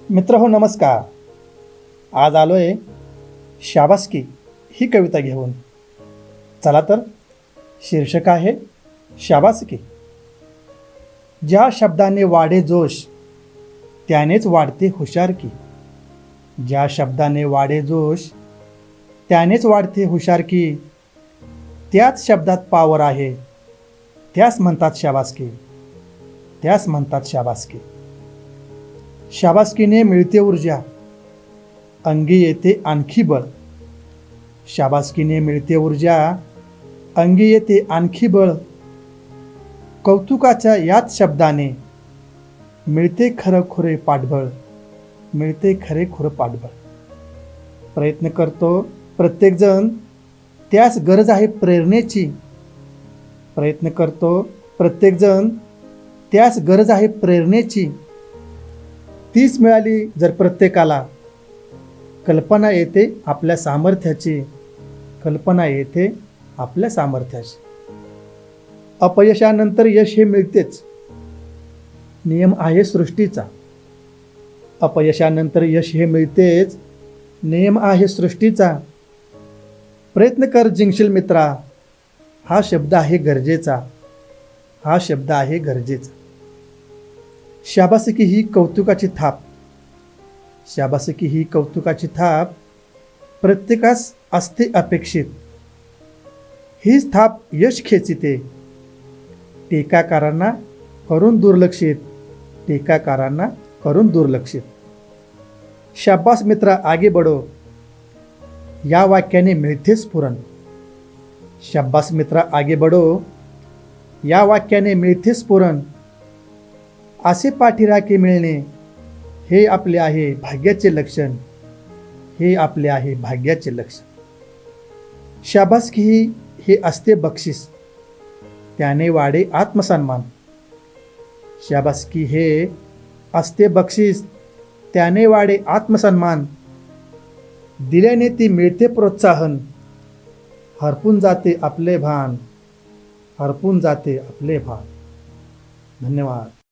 मित्र हो नमस्कार. आज आलोय शाबासकी ही कविता घेऊन. चला तर, शीर्षक आहे शाबासकी. ज्या शब्दाने वाढे जोश त्यानेच वाढते हुशारकी. ज्या शब्दाने वाढे जोश त्यानेच वाढते हुशारकी. त्याच शब्दात पावर आहे, त्यास म्हणतात शाबासकी. त्यास म्हणतात शाबासकी. शाबासकीने मिळते ऊर्जा, अंगी येते आणखी बळ. शाबासकीने मिळते ऊर्जा, अंगी येते आणखी बळ. कौतुकाच्या याच शब्दाने मिळते खरंखुरे पाठबळ. मिळते खरेखुरं पाठबळ. प्रयत्न करतो प्रत्येकजण, त्यास गरज आहे प्रेरणेची. प्रयत्न करतो प्रत्येकजण, त्यास गरज आहे प्रेरणेची. तीच मिळाली जर प्रत्येकाला, कल्पना येते आपल्या सामर्थ्याची. कल्पना येते आपल्या सामर्थ्याची. अपयशानंतर यश हे मिळतेच, नियम आहे सृष्टीचा. अपयशानंतर यश हे मिळतेच, नियम आहे सृष्टीचा. प्रयत्न कर जिंकशील मित्रा, हा शब्द आहे गरजेचा. हा शब्द आहे गरजेचा. शाबासकी ही कौतुकाची थाप. शाबासकी ही कौतुकाची थाप प्रत्येकास असते अपेक्षित. हीच थाप यश खेचिते, टीकाकारांना करून दुर्लक्षित. टीकाकारांना करून दुर्लक्षित. शाबास मित्रा आगे बढो, या वाक्याने मिळते स्फुरण. शाबास मित्रा आगे बढो, या वाक्याने मिळते स्फुरण. असे पाठीराखे मिळणे हे आपले आहे भाग्याचे लक्षण. हे आपले आहे भाग्याचे लक्षण. शाबासकी हे असते बक्षीस, त्याने वाढे आत्मसन्मान. शाबासकी हे असते बक्षीस, त्याने वाढे आत्मसन्मान. दिल्याने ती मिळते प्रोत्साहन, हरपून जाते आपले भान. हरपून जाते आपले भान. धन्यवाद.